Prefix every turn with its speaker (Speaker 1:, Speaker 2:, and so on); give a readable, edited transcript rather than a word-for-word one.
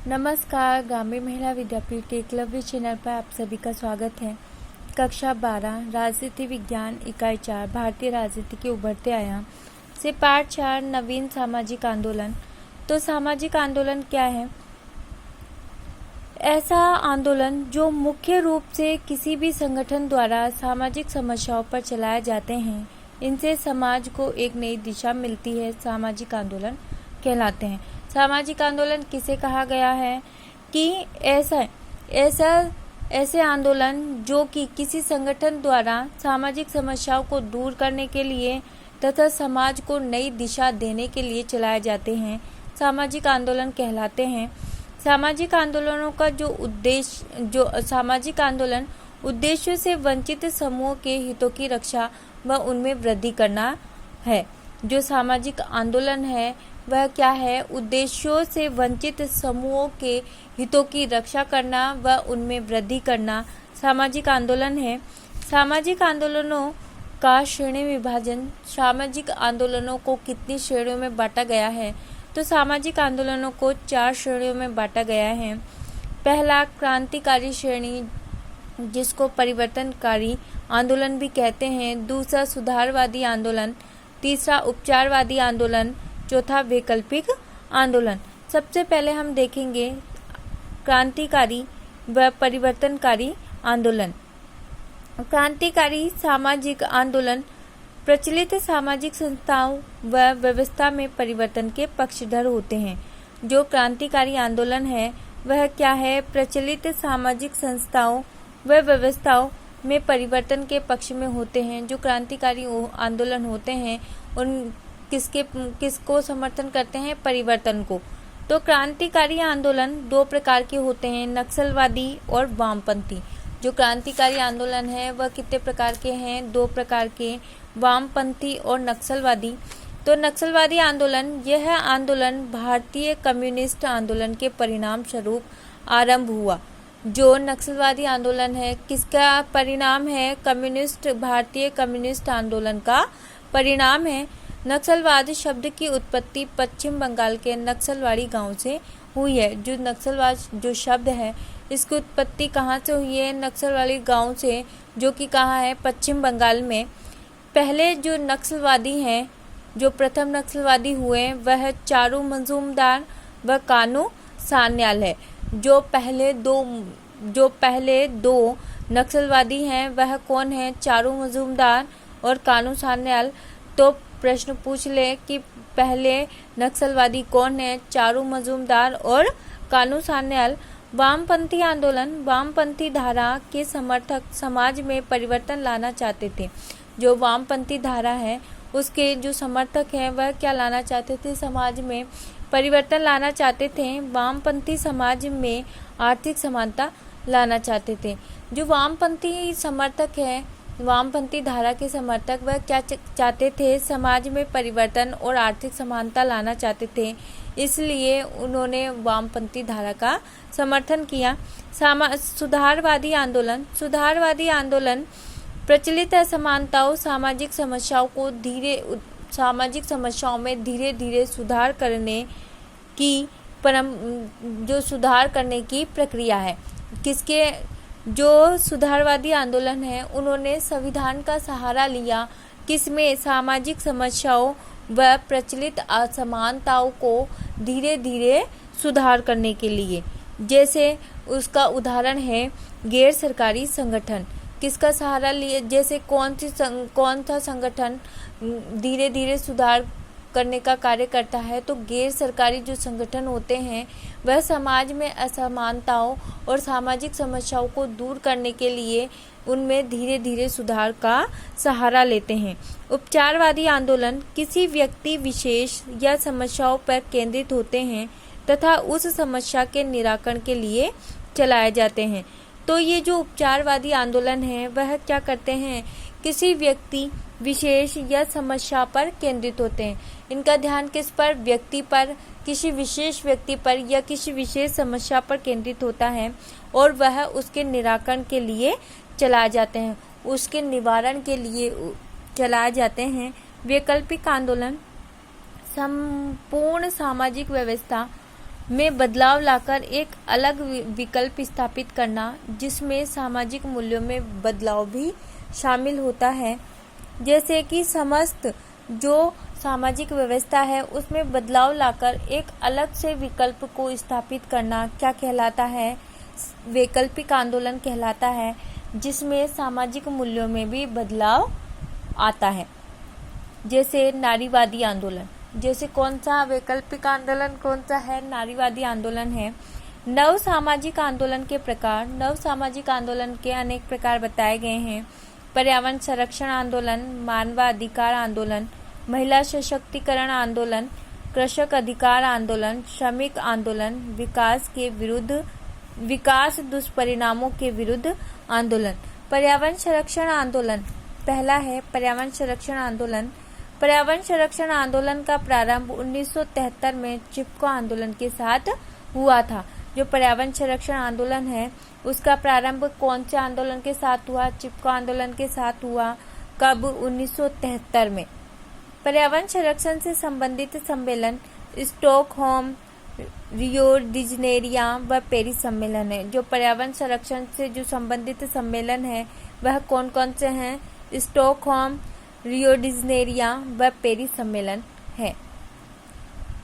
Speaker 1: नमस्कार, ग्रामीण महिला विद्यापीठ के एकलव्य चैनल पर आप सभी का स्वागत है। कक्षा 12 राजनीति विज्ञान इकाई 4 भारतीय राजनीति के उभरते आयाम से पाठ 4 नवीन सामाजिक आंदोलन। तो सामाजिक आंदोलन क्या है? ऐसा आंदोलन जो मुख्य रूप से किसी भी संगठन द्वारा सामाजिक समस्याओं पर चलाए जाते हैं, इनसे समाज को एक नई दिशा मिलती है, सामाजिक आंदोलन कहलाते हैं। सामाजिक आंदोलन किसे कहा गया है कि ऐसे आंदोलन जो कि किसी संगठन द्वारा सामाजिक समस्याओं को दूर करने के लिए तथा समाज को नई दिशा देने के लिए चलाए जाते हैं, सामाजिक आंदोलन कहलाते हैं। सामाजिक आंदोलनों का सामाजिक आंदोलन उद्देश्यों से वंचित समूहों के हितों की रक्षा व उनमें वृद्धि करना है। जो सामाजिक आंदोलन है वह क्या है? उद्देश्यों से वंचित समूहों के हितों की रक्षा करना व उनमें वृद्धि करना सामाजिक आंदोलन है। सामाजिक आंदोलनों का श्रेणी विभाजन, सामाजिक आंदोलनों को कितनी श्रेणियों में बांटा गया है? तो सामाजिक आंदोलनों को 4 श्रेणियों में बांटा गया है। पहला क्रांतिकारी श्रेणी, जिसको परिवर्तनकारी आंदोलन भी कहते हैं। दूसरा सुधारवादी आंदोलन। तीसरा उपचारवादी आंदोलन। चौथा वैकल्पिक आंदोलन। सबसे पहले हम देखेंगे क्रांतिकारी व परिवर्तनकारी आंदोलन। क्रांतिकारी सामाजिक आंदोलन प्रचलित सामाजिक संस्थाओं व व्यवस्था में परिवर्तन के पक्षधर होते हैं। जो क्रांतिकारी आंदोलन है वह क्या है? प्रचलित सामाजिक संस्थाओं व व्यवस्थाओं में परिवर्तन के पक्ष में होते हैं। जो क्रांतिकारी आंदोलन होते हैं उन किसको समर्थन करते हैं? परिवर्तन को। तो क्रांतिकारी आंदोलन 2 प्रकार के होते हैं, नक्सलवादी और वामपंथी। जो क्रांतिकारी आंदोलन है वह कितने प्रकार के हैं? 2 प्रकार के, वामपंथी और नक्सलवादी। तो नक्सलवादी आंदोलन, यह आंदोलन भारतीय कम्युनिस्ट आंदोलन के परिणाम स्वरूप आरंभ हुआ। जो नक्सलवादी आंदोलन है किसका परिणाम है? भारतीय कम्युनिस्ट आंदोलन का परिणाम है। नक्सलवाद शब्द की उत्पत्ति पश्चिम बंगाल के नक्सलवाड़ी गांव से हुई है। जो नक्सलवाद जो शब्द है इसकी उत्पत्ति कहाँ से हुई है? नक्सलवाड़ी गांव से, जो कि कहाँ है? पश्चिम बंगाल में। पहले जो नक्सलवादी हैं, जो प्रथम नक्सलवादी हुए वह चारू मजूमदार व कानू सान्याल है। जो पहले दो नक्सलवादी हैं वह कौन है? चारू मजूमदार और कानू सान्याल। तो प्रश्न पूछ ले कि पहले नक्सलवादी कौन है? चारू मजूमदार और कानू सान्याल। वामपंथी आंदोलन, वामपंथी धारा के समर्थक समाज में परिवर्तन लाना चाहते थे। जो वामपंथी धारा है उसके जो समर्थक हैं वह क्या लाना चाहते थे? समाज में परिवर्तन लाना चाहते थे। वामपंथी समाज में आर्थिक समानता लाना चाहते थे। जो वामपंथी समर्थक हैं, वामपंथी धारा के समर्थक, वह क्या चाहते थे? समाज में परिवर्तन और आर्थिक समानता लाना चाहते थे, इसलिए उन्होंने वामपंथी धारा का समर्थन किया। सुधारवादी आंदोलन, सुधारवादी आंदोलन प्रचलित असमानताओं, सामाजिक समस्याओं में धीरे धीरे सुधार करने की प्रक्रिया है। जो सुधारवादी आंदोलन है उन्होंने संविधान का सहारा लिया, किसमें? सामाजिक समस्याओं व प्रचलित असमानताओं को धीरे धीरे सुधार करने के लिए। जैसे उसका उदाहरण है गैर सरकारी संगठन। किसका सहारा लिए? जैसे कौन सा संगठन धीरे धीरे सुधार करने का कार्य करता है? तो गैर सरकारी जो संगठन होते हैं वह समाज में असमानताओं और सामाजिक समस्याओं को दूर करने के लिए उनमें धीरे धीरे सुधार का सहारा लेते हैं। उपचारवादी आंदोलन किसी व्यक्ति विशेष या समस्याओं पर केंद्रित होते हैं तथा उस समस्या के निराकरण के लिए चलाए जाते हैं। तो ये जो उपचारवादी आंदोलन है वह क्या करते हैं? किसी व्यक्ति विशेष या समस्या पर केंद्रित होते हैं। इनका ध्यान किस पर? व्यक्ति पर, किसी विशेष व्यक्ति पर या किसी विशेष समस्या पर केंद्रित होता है और वह उसके निराकरण के लिए चलाए जाते हैं, उसके निवारण के लिए चलाए जाते हैं। वैकल्पिक आंदोलन संपूर्ण सामाजिक व्यवस्था में बदलाव लाकर एक अलग विकल्प स्थापित करना, जिसमें सामाजिक मूल्यों में बदलाव भी शामिल होता है। जैसे कि समस्त जो सामाजिक व्यवस्था है उसमें बदलाव लाकर एक अलग से विकल्प को स्थापित करना क्या कहलाता है? वैकल्पिक आंदोलन कहलाता है, जिसमें सामाजिक मूल्यों में भी बदलाव आता है। जैसे नारीवादी आंदोलन, जैसे कौन सा वैकल्पिक आंदोलन कौन सा है? नारीवादी आंदोलन है। नव सामाजिक आंदोलन के प्रकार, नव सामाजिक आंदोलन के अनेक प्रकार बताए गए हैं। पर्यावरण संरक्षण आंदोलन, मानवाधिकार आंदोलन, महिला सशक्तिकरण आंदोलन, कृषक अधिकार आंदोलन, श्रमिक आंदोलन, विकास दुष्परिणामों के विरुद्ध आंदोलन। पर्यावरण संरक्षण आंदोलन पहला है पर्यावरण संरक्षण आंदोलन। पर्यावरण संरक्षण आंदोलन का प्रारंभ 1973 में चिपको आंदोलन के साथ हुआ था। जो पर्यावरण संरक्षण आंदोलन है उसका प्रारंभ कौन से आंदोलन के साथ हुआ? चिपको आंदोलन के साथ हुआ। कब? 1973 में। पर्यावरण संरक्षण से संबंधित सम्मेलन स्टॉकहोम, रियो डी जनेरियो व पेरिस सम्मेलन है। जो पर्यावरण संरक्षण से जो संबंधित सम्मेलन है वह कौन कौन से हैं? स्टॉकहोम, रियो डी जनेरियो व पेरिस सम्मेलन है।